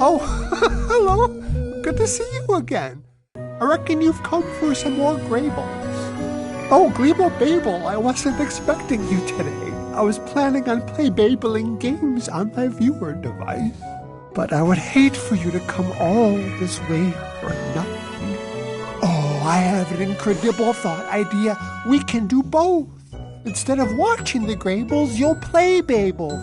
Oh, hello. Good to see you again. I reckon you've come for some more Graybles. Oh, Gleeble Babel, I wasn't expecting you today. I was planning on Babling games on my viewer device. But I would hate for you to come all this way for nothing. Oh, I have an incredible thought idea. We can do both. Instead of watching the Graybles, you'll play Babel.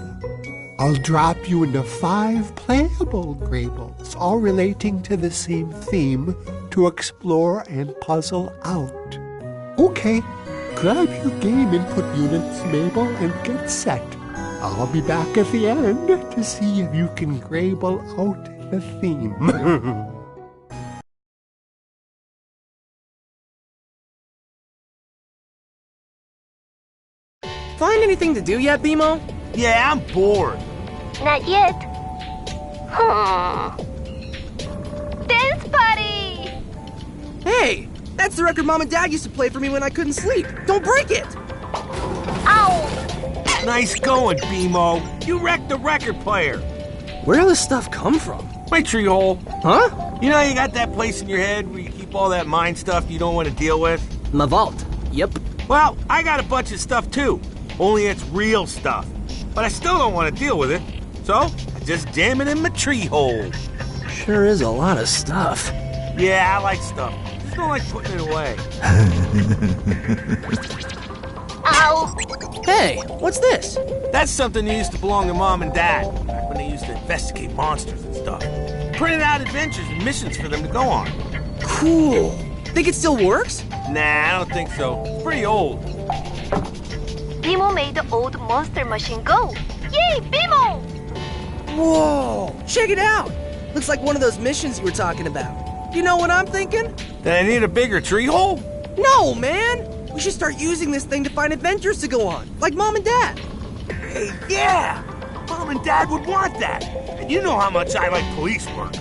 I'll drop you into 5 playable Graybles, all relating to the same theme, to explore and puzzle out. Okay, grab your game input units, Mabel, and get set. I'll be back at the end to see if you can Grayble out the theme. Find anything to do yet, BMO? Yeah, I'm bored. Not yet. Dance party! Hey, that's the record Mom and Dad used to play for me when I couldn't sleep. Don't break it! Ow! Nice going, BMO. You wrecked the record player. Where did this stuff come from? My tree hole. Huh? You know you got that place in your head where you keep all that mind stuff you don't want to deal with? My vault. Yep. Well, I got a bunch of stuff too. Only it's real stuff. But I still don't want to deal with it. So, I just jam it in my tree hole. Sure is a lot of stuff. Yeah, I like stuff. Just don't like putting it away. Ow! Hey, what's this? That's something that used to belong to Mom and Dad, back when they used to investigate monsters and stuff. Printed out adventures and missions for them to go on. Cool. Think it still works? Nah, I don't think so. It's pretty old. BMO made the old monster machine go. Yay, BMO! Whoa! Check it out! Looks like one of those missions you were talking about. You know what I'm thinking? Then I need a bigger tree hole? No, man! We should start using this thing to find adventures to go on, like Mom and Dad. Hey, yeah! Mom and Dad would want that. And you know how much I like police work.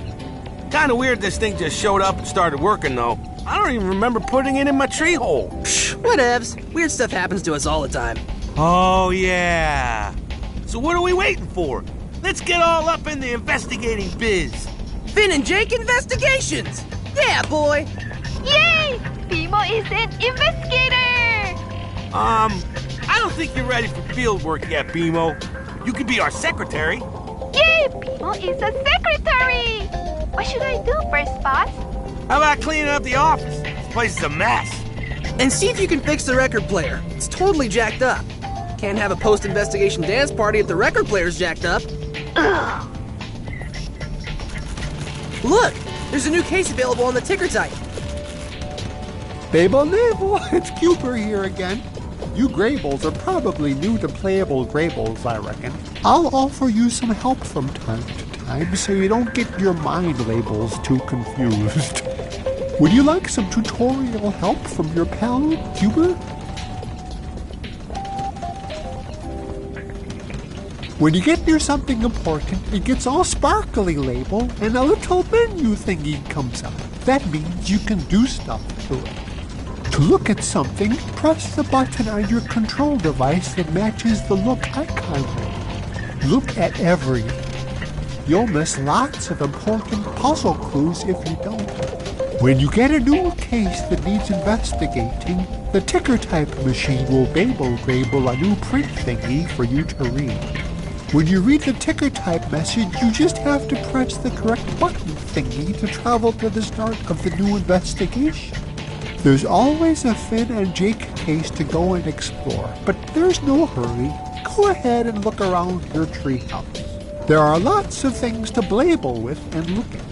Kinda weird this thing just showed up and started working, though. I don't even remember putting it in my tree hole. Psh, whatevs. Weird stuff happens to us all the time. Oh, yeah. So what are we waiting for? Let's get all up in the investigating biz. Finn and Jake Investigations! Yeah, boy! Yay! BMO is an investigator! I don't think you're ready for field work yet, BMO. You could be our secretary. Yay! BMO is a secretary! What should I do first, boss? How about cleaning up the office? This place is a mess. And see if you can fix the record player. It's totally jacked up. Can't have a post-investigation dance party if the record player's jacked up. Ugh. Look! There's a new case available on the ticker type. Babel Navel, it's Cuber here again. You Graybles are probably new to playable Graybles, I reckon. I'll offer you some help from time to time so you don't get your mind labels too confused. Would you like some tutorial help from your pal, Cuber? When you get near something important, it gets all sparkly label and a little menu thingy comes up. That means you can do stuff to it. To look at something, press the button on your control device that matches the look icon. Look at everything. You'll miss lots of important puzzle clues if you don't. When you get a new case that needs investigating, the ticker type machine will Grayble a new print thingy for you to read. When you read the ticker type message, you just have to press the correct button thingy to travel to the start of the new investigation. There's always a Finn and Jake case to go and explore, but there's no hurry. Go ahead and look around your treehouse. There are lots of things to Blable with and look at.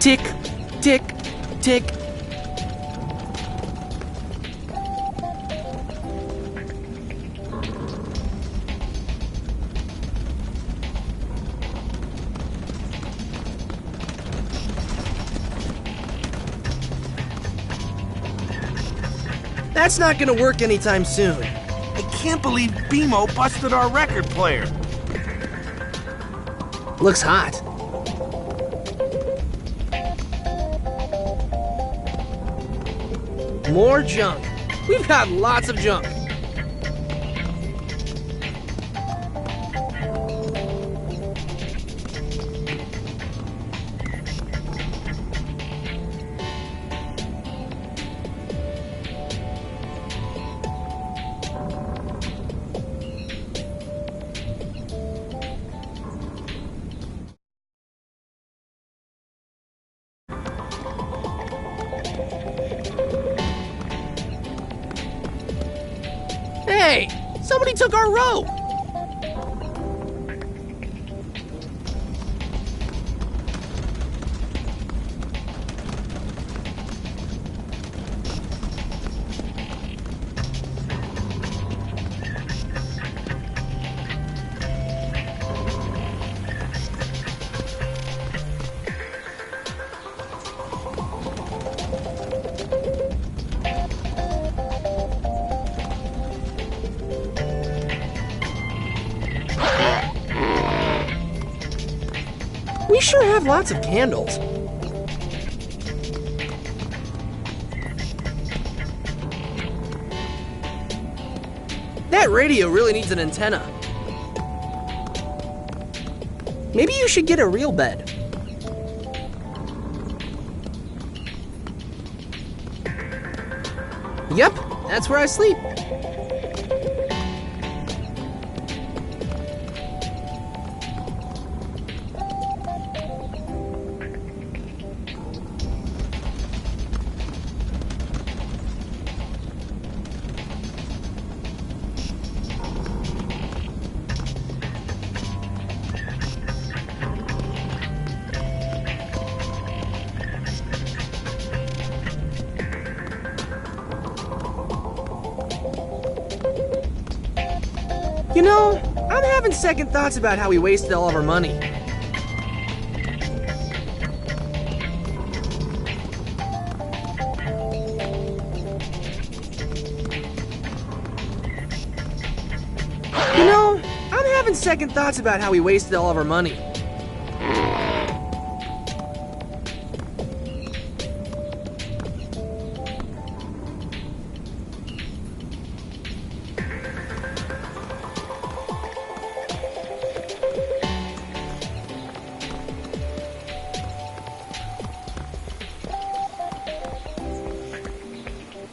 Tick, tick, tick. That's not gonna work anytime soon. I can't believe BMO busted our record player. Looks hot. More junk. We've got lots of junk. Hey, somebody took our rope! We sure have lots of candles. That radio really needs an antenna. Maybe you should get a real bed. Yep, that's where I sleep. You know, I'm having second thoughts about how we wasted all of our money. You know, I'm having second thoughts about how we wasted all of our money.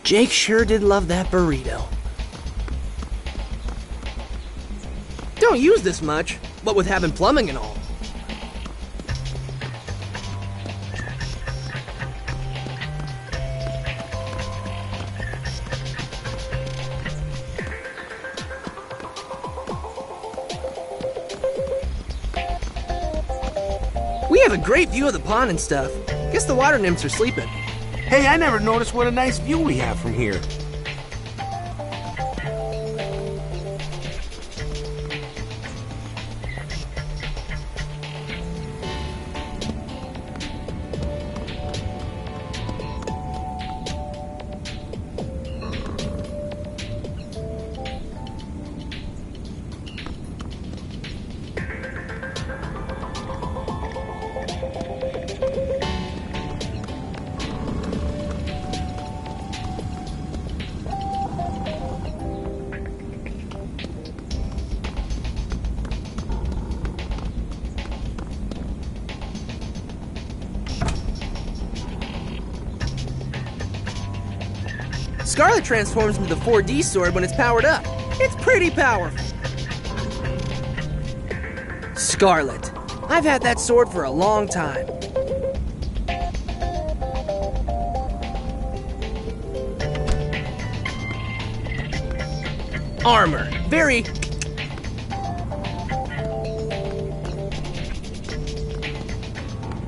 Jake sure did love that burrito. Don't use this much, what with having plumbing and all. We have a great view of the pond and stuff. Guess the water nymphs are sleeping. Hey, I never noticed what a nice view we have from here. Scarlet transforms into the 4D sword when it's powered up. It's pretty powerful. Scarlet. I've had that sword for a long time. Armor. Very...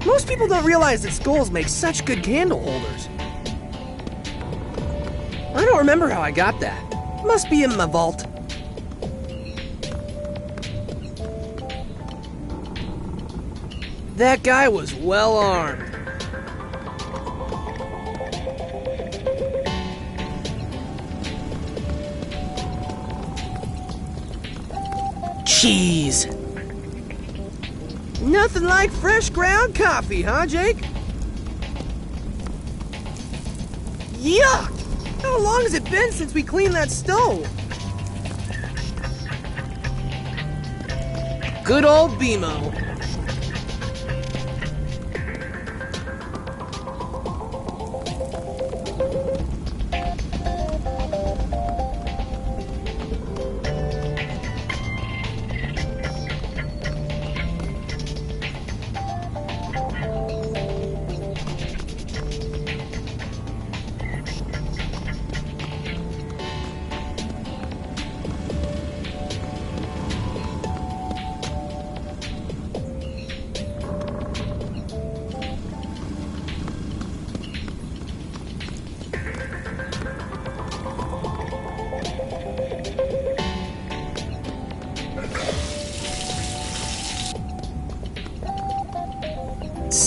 Most people don't realize that skulls make such good candle holders. I don't remember how I got that. Must be in my vault. That guy was well armed. Cheese. Nothing like fresh ground coffee, huh, Jake? Yuck! How long has it been since we cleaned that stove? Good old BMO.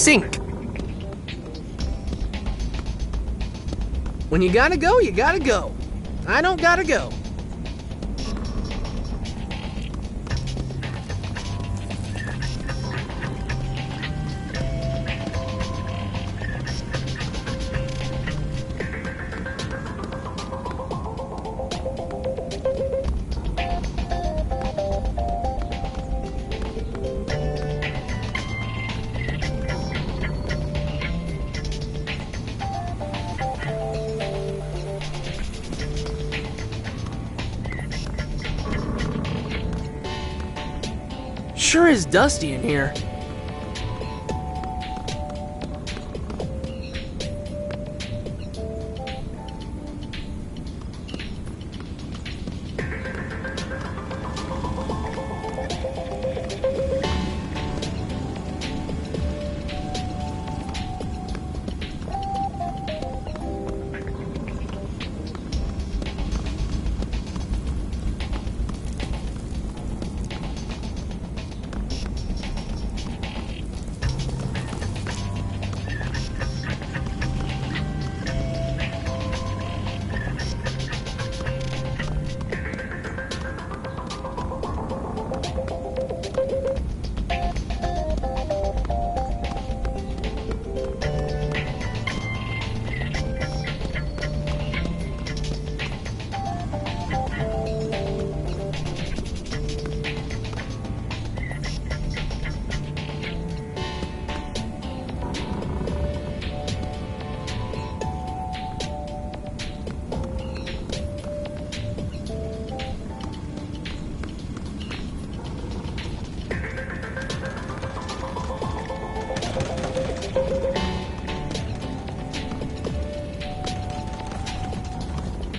sink. When you gotta go, you gotta go. I don't gotta go. Sure is dusty in here.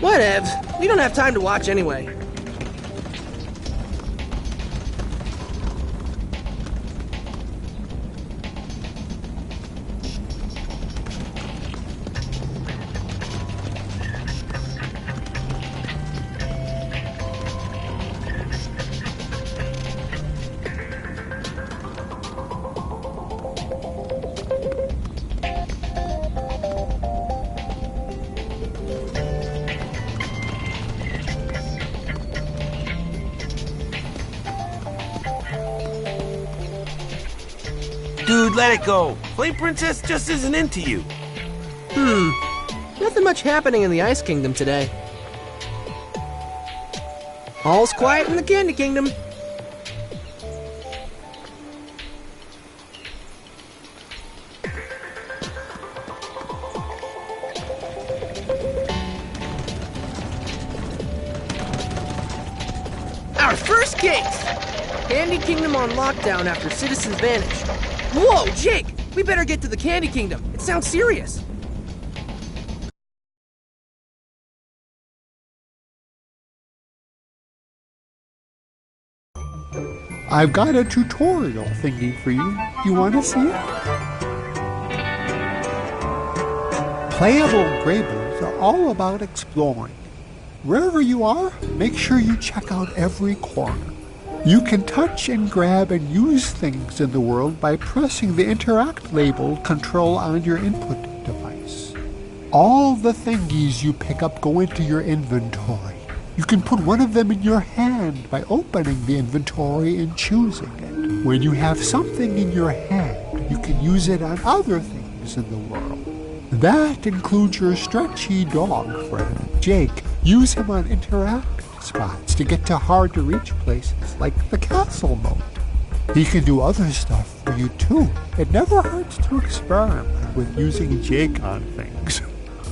Whatevs. We don't have time to watch anyway. Dude, let it go. Flame Princess just isn't into you. Nothing much happening in the Ice Kingdom today. All's quiet in the Candy Kingdom. Our first case! Candy Kingdom on lockdown after citizens vanished. Whoa, Jake! We better get to the Candy Kingdom. It sounds serious. I've got a tutorial thingy for you. You want to see it? Playable Graybles are all about exploring. Wherever you are, make sure you check out every corner. You can touch and grab and use things in the world by pressing the Interact label control on your input device. All the thingies you pick up go into your inventory. You can put one of them in your hand by opening the inventory and choosing it. When you have something in your hand, you can use it on other things in the world. That includes your stretchy dog friend, Jake. Use him on Interact spots to get to hard-to-reach places like the castle moat. He can do other stuff for you too. It never hurts to experiment with using Jake on things.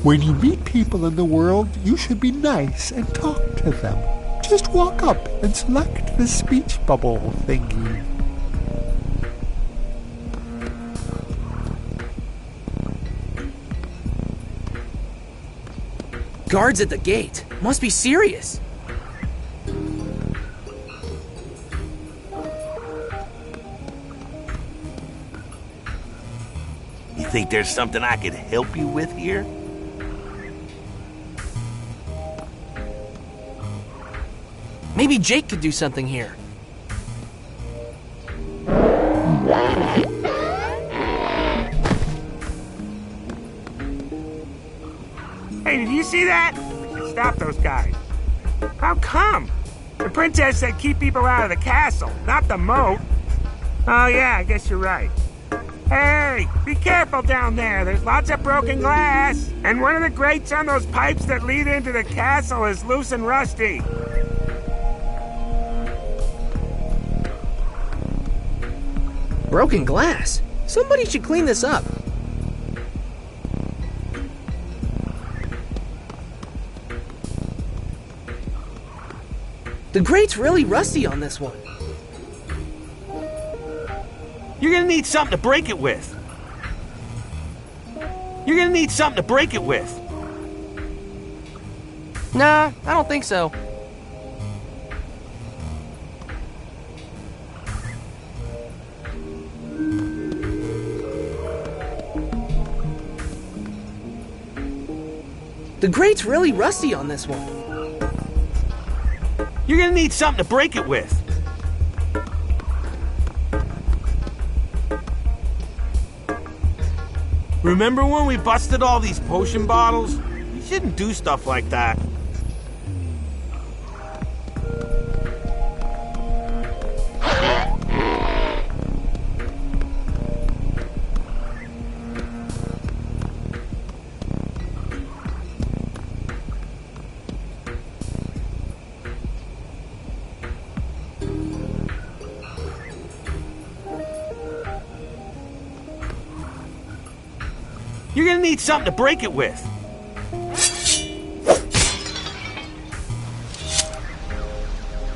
When you meet people in the world, you should be nice and talk to them. Just walk up and select the speech bubble thingy. Guards at the gate. Must be serious. You think there's something I could help you with here? Maybe Jake could do something here. Hey, did you see that? Stop those guys. How come? The princess said keep people out of the castle, not the moat. Oh yeah, I guess you're right. Hey, be careful down there. There's lots of broken glass. And one of the grates on those pipes that lead into the castle is loose and rusty. Broken glass? Somebody should clean this up. The grate's really rusty on this one. You're gonna need something to break it with. You're gonna need something to break it with. Nah, I don't think so. The grate's really rusty on this one. You're gonna need something to break it with. Remember when we busted all these potion bottles? You shouldn't do stuff like that. You're gonna need something to break it with.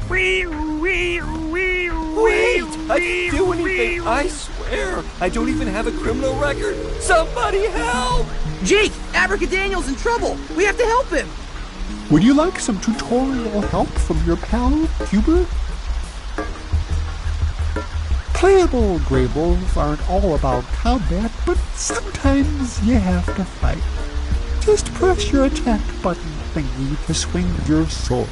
Wait! I didn't do anything, I swear! I don't even have a criminal record! Somebody help! Jake, Abracadaniel's in trouble. We have to help him. Would you like some tutorial help from your pal, Huber? Playable Greybles aren't all about combat, but sometimes you have to fight. Just press your attack button thingy to swing your sword.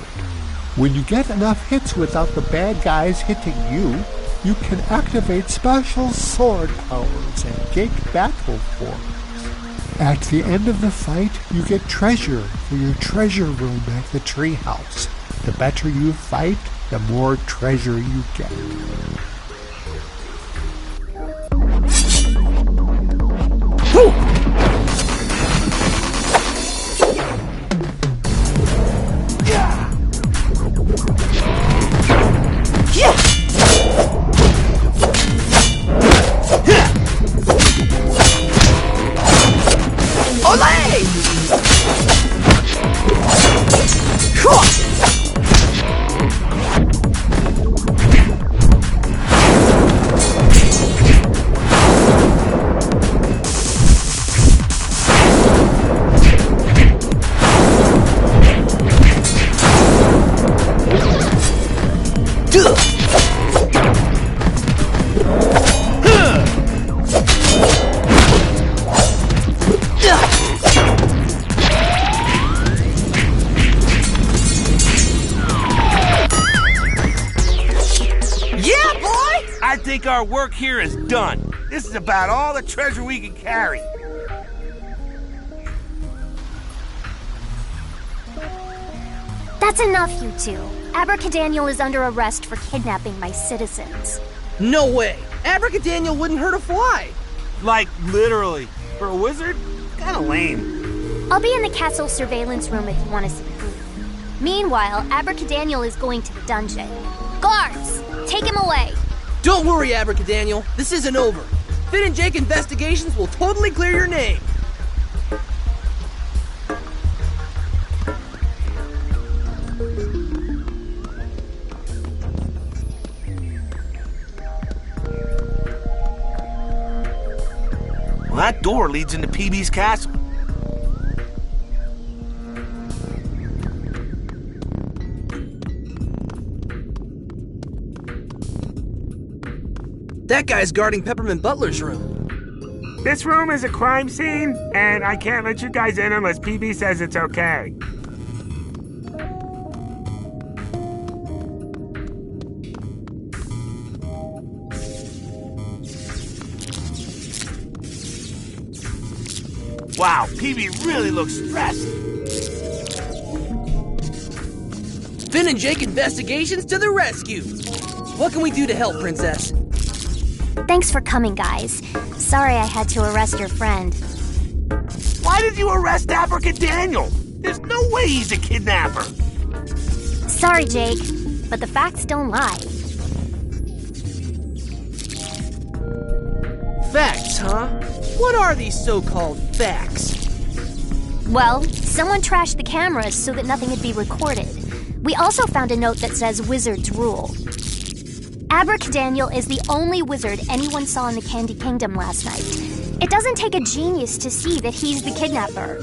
When you get enough hits without the bad guys hitting you, you can activate special sword powers and Jake battle forms. At the end of the fight, you get treasure for your treasure room at the treehouse. The better you fight, the more treasure you get. I think our work here is done. This is about all the treasure we can carry. That's enough, you two. Abracadaniel is under arrest for kidnapping my citizens. No way. Abracadaniel wouldn't hurt a fly. Like, literally. For a wizard? Kinda lame. I'll be in the castle surveillance room if you want to see proof. Meanwhile, Abracadaniel is going to the dungeon. Guards, take him away. Don't worry, Abracadaniel. This isn't over. Finn and Jake investigations will totally clear your name. Well, that door leads into PB's castle. That guy's guarding Peppermint Butler's room. This room is a crime scene, and I can't let you guys in unless PB says it's okay. Wow, PB really looks stressed. Finn and Jake investigations to the rescue. What can we do to help, Princess? Thanks for coming, guys. Sorry I had to arrest your friend. Why did you arrest Abracadaniel? There's no way he's a kidnapper. Sorry, Jake, but the facts don't lie. Facts, huh? What are these so-called facts? Well, someone trashed the cameras so that nothing would be recorded. We also found a note that says Wizards Rule. Abracadaniel is the only wizard anyone saw in the Candy Kingdom last night. It doesn't take a genius to see that he's the kidnapper.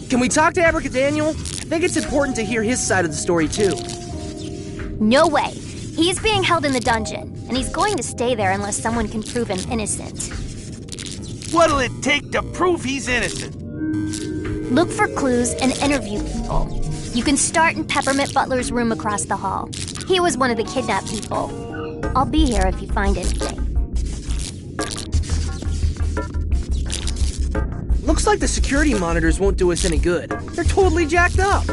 Can we talk to Abracadaniel? I think it's important to hear his side of the story, too. No way. He's being held in the dungeon, and he's going to stay there unless someone can prove him innocent. What'll it take to prove he's innocent? Look for clues and interview people. You can start in Peppermint Butler's room across the hall. He was one of the kidnapped people. I'll be here if you find anything. Looks like the security monitors won't do us any good. They're totally jacked up.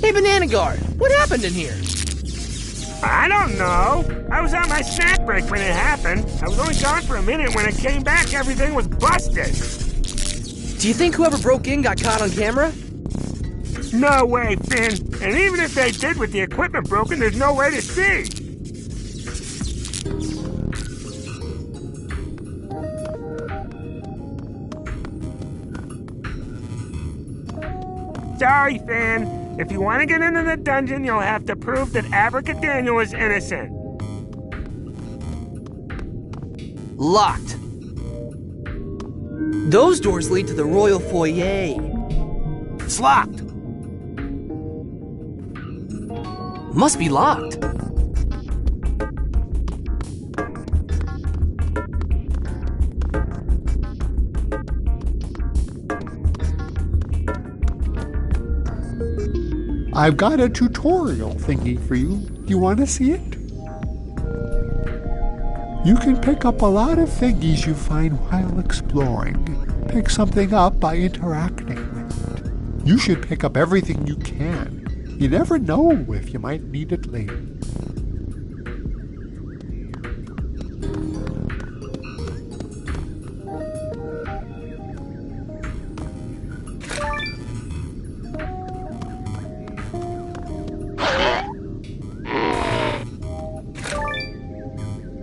Hey, Banana Guard, what happened in here? I don't know. I was on my snack break when it happened. I was only gone for a minute. When I came back, everything was busted. Do you think whoever broke in got caught on camera? No way, Finn. And even if they did with the equipment broken, there's no way to see. Sorry, Finn. If you want to get into the dungeon, you'll have to prove that Abracadaniel is innocent. Locked. Those doors lead to the royal foyer. It's locked. Must be locked. I've got a tutorial thingy for you. You want to see it? You can pick up a lot of thingies you find while exploring. Pick something up by interacting with it. You should pick up everything you can. You never know if you might need it later.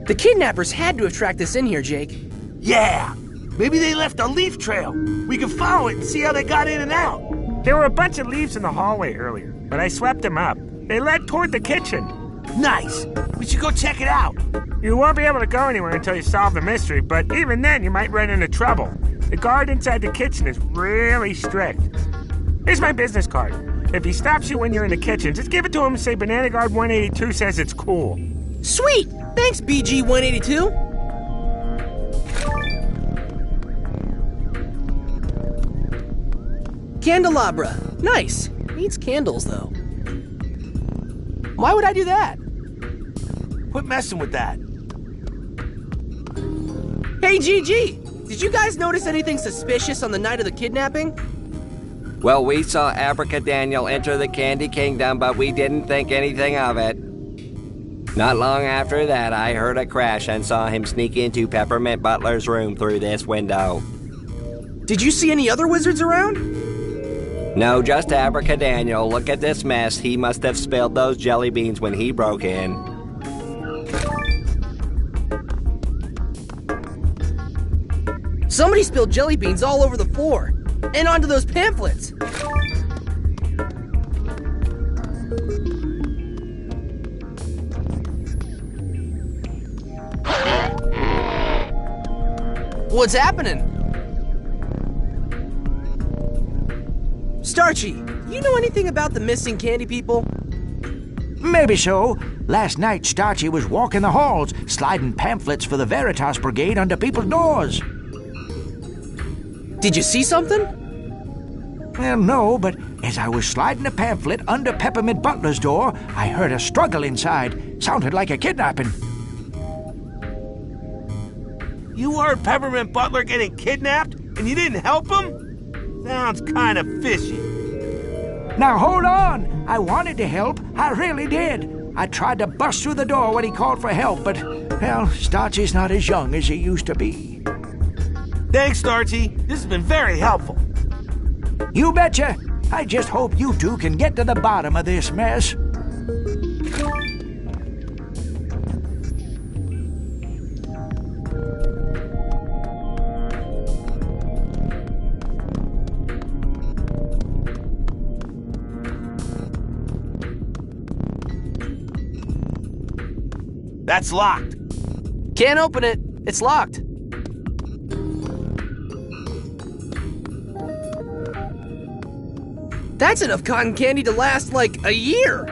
The kidnappers had to have tracked us in here, Jake. Yeah. Maybe they left a leaf trail. We can follow it and see how they got in and out. There were a bunch of leaves in the hallway earlier, but I swept them up. They led toward the kitchen. Nice. We should go check it out. You won't be able to go anywhere until you solve the mystery, but even then you might run into trouble. The guard inside the kitchen is really strict. Here's my business card. If he stops you when you're in the kitchen, just give it to him and say Banana Guard 182 says it's cool. Sweet! Thanks, BG 182. Candelabra. Nice. Needs candles, though. Why would I do that? Quit messing with that. Hey, GG! Did you guys notice anything suspicious on the night of the kidnapping? Well, we saw Abracadaniel enter the Candy Kingdom, but we didn't think anything of it. Not long after that, I heard a crash and saw him sneak into Peppermint Butler's room through this window. Did you see any other wizards around? No, just Abracadaniel. Look at this mess. He must have spilled those jelly beans when he broke in. Somebody spilled jelly beans all over the floor. And onto those pamphlets. What's happening? Starchy, you know anything about the missing candy people? Maybe so. Last night, Starchy was walking the halls, sliding pamphlets for the Veritas Brigade under people's doors. Did you see something? Well, no, but as I was sliding a pamphlet under Peppermint Butler's door, I heard a struggle inside. Sounded like a kidnapping. You heard Peppermint Butler getting kidnapped and you didn't help him? Sounds kind of fishy. Now hold on! I wanted to help. I really did. I tried to bust through the door when he called for help, but, well, Starchy's not as young as he used to be. Thanks, Starchy. This has been very helpful. You betcha. I just hope you two can get to the bottom of this mess. That's locked. Can't open it. It's locked. That's enough cotton candy to last, like, a year.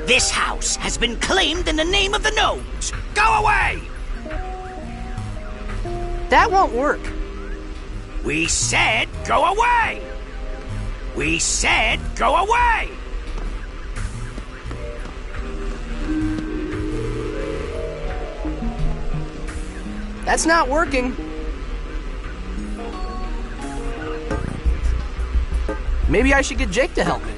This house has been claimed in the name of the gnomes. Go away! That won't work. We said go away! We said go away! That's not working. Maybe I should get Jake to help me.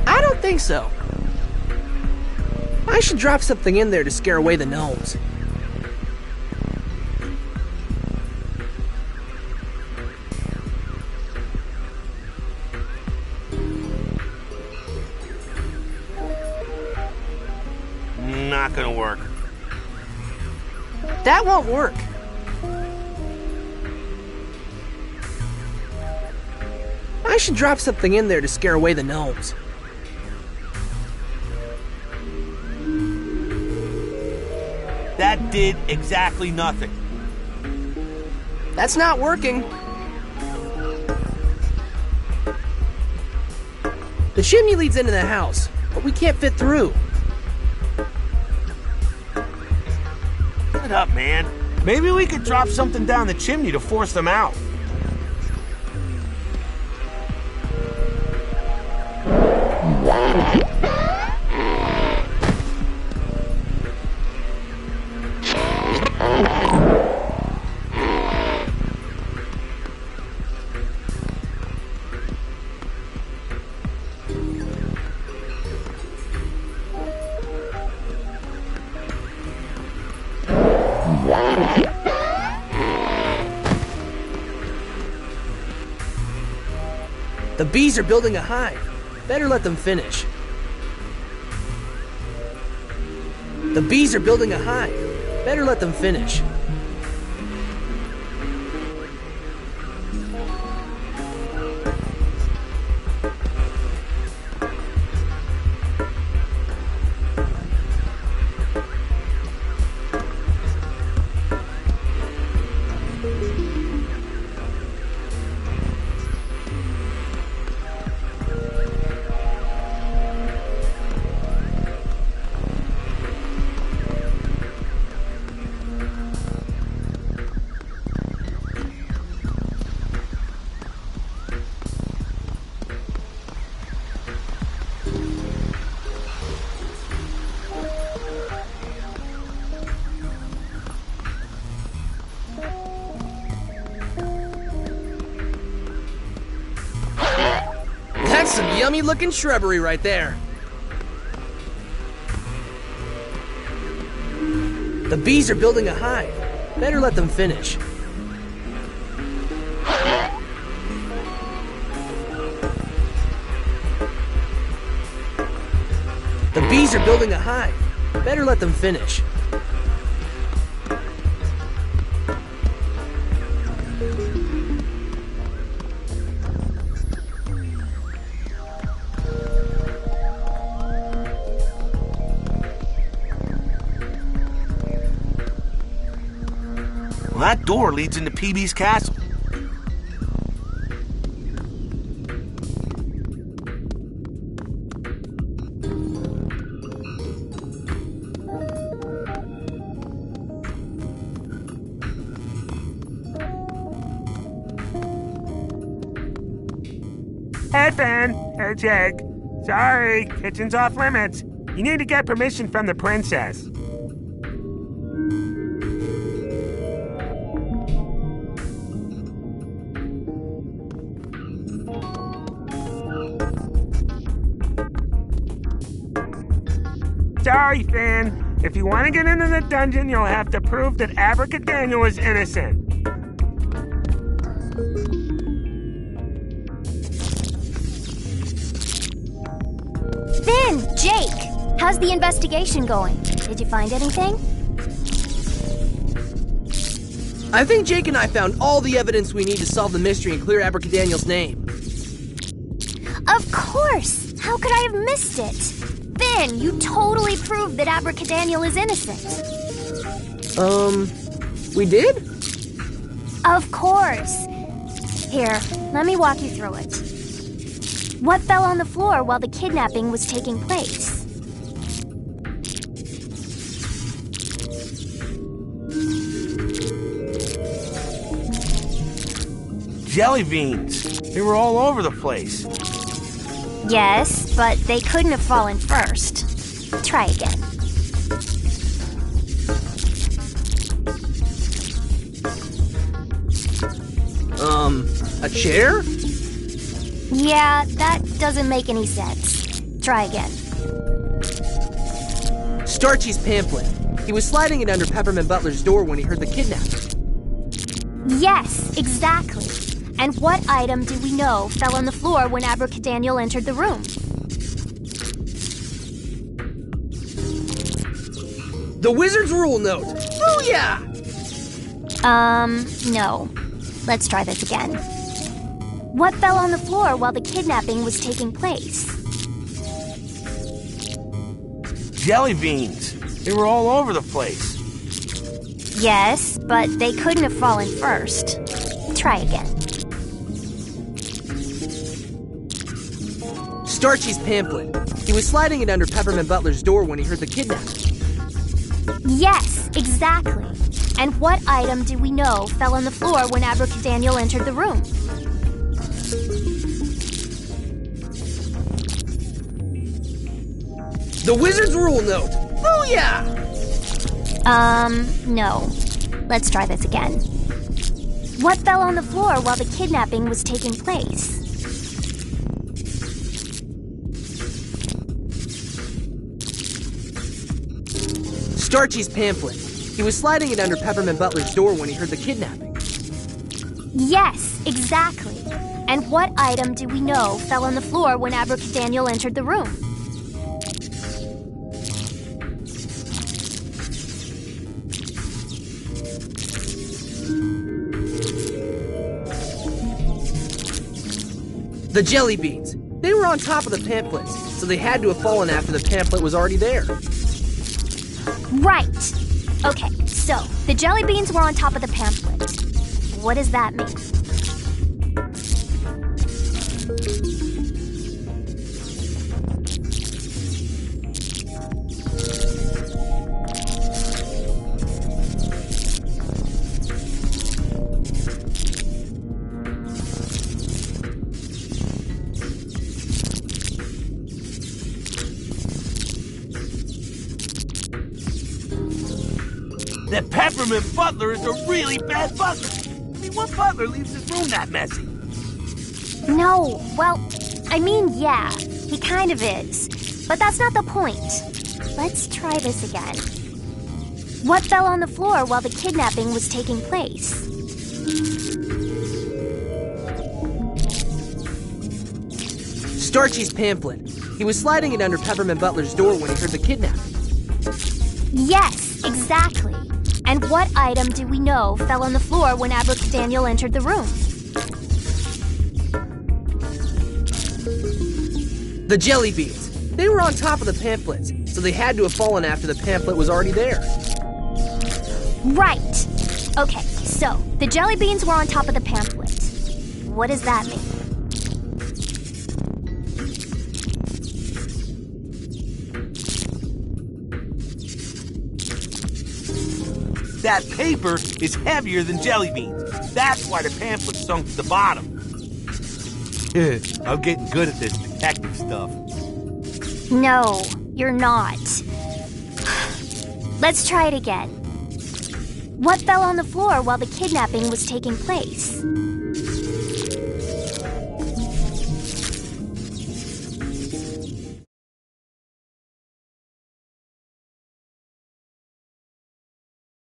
I don't think so. I should drop something in there to scare away the gnomes. Not gonna work. That won't work. I should drop something in there to scare away the gnomes. That did exactly nothing. That's not working. The chimney leads into the house, but we can't fit through. Shut up, man. Maybe we could drop something down the chimney to force them out. The bees are building a hive. Better let them finish. The bees are building a hive. Better let them finish. That's some yummy looking shrubbery right there. The bees are building a hive. Better let them finish. The bees are building a hive. Better let them finish. Well, that door leads into PB's castle. Hey, Finn. Hey, Jake. Sorry, kitchen's off limits. You need to get permission from the princess. Sorry, Finn. If you want to get into the dungeon, you'll have to prove that Abracadaniel is innocent. Finn! Jake! How's the investigation going? Did you find anything? I think Jake and I found all the evidence we need to solve the mystery and clear Abracadaniel's name. Of course! How could I have missed it? Finn, you totally proved that Abracadaniel is innocent. We did? Of course. Here, let me walk you through it. What fell on the floor while the kidnapping was taking place? Jelly beans. They were all over the place. Yes, but they couldn't have fallen first. Try again. A chair? Yeah, that doesn't make any sense. Try again. Starchy's pamphlet. He was sliding it under Peppermint Butler's door when he heard the kidnapping. Yes, exactly. And what item do we know fell on the floor when Abracadaniel entered the room? The Wizard's Rule Note. Booyah! No. Let's try this again. What fell on the floor while the kidnapping was taking place? Jelly beans. They were all over the place. Yes, but they couldn't have fallen first. Try again. Starchy's pamphlet. He was sliding it under Peppermint Butler's door when he heard the kidnapping. Yes, exactly. And what item do we know fell on the floor when Abracadaniel entered the room? The Wizard's Rule Note. Booyah! No. Let's try this again. What fell on the floor while the kidnapping was taking place? Starchy's pamphlet. He was sliding it under Peppermint Butler's door when he heard the kidnapping. Yes, exactly. And what item do we know fell on the floor when Abracadaniel entered the room? The jelly beans. They were on top of the pamphlets, so they had to have fallen after the pamphlet was already there. Right. Okay, so the jelly beans were on top of the pamphlet. What does that mean? That Peppermint Butler is a really bad butler. I mean, what butler leaves his room that messy? No, well, I mean, yeah, he kind of is. But that's not the point. Let's try this again. What fell on the floor while the kidnapping was taking place? Starchy's pamphlet. He was sliding it under Peppermint Butler's door when he heard the kidnapping. Yes, exactly. And what item do we know fell on the floor when Abracadaniel entered the room? The jelly beans. They were on top of the pamphlets, so they had to have fallen after the pamphlet was already there. Right. Okay, so the jelly beans were on top of the pamphlet. What does that mean? That paper is heavier than jelly beans. That's why the pamphlet sunk to the bottom. I'm getting good at this detective stuff. No, you're not. Let's try it again. What fell on the floor while the kidnapping was taking place?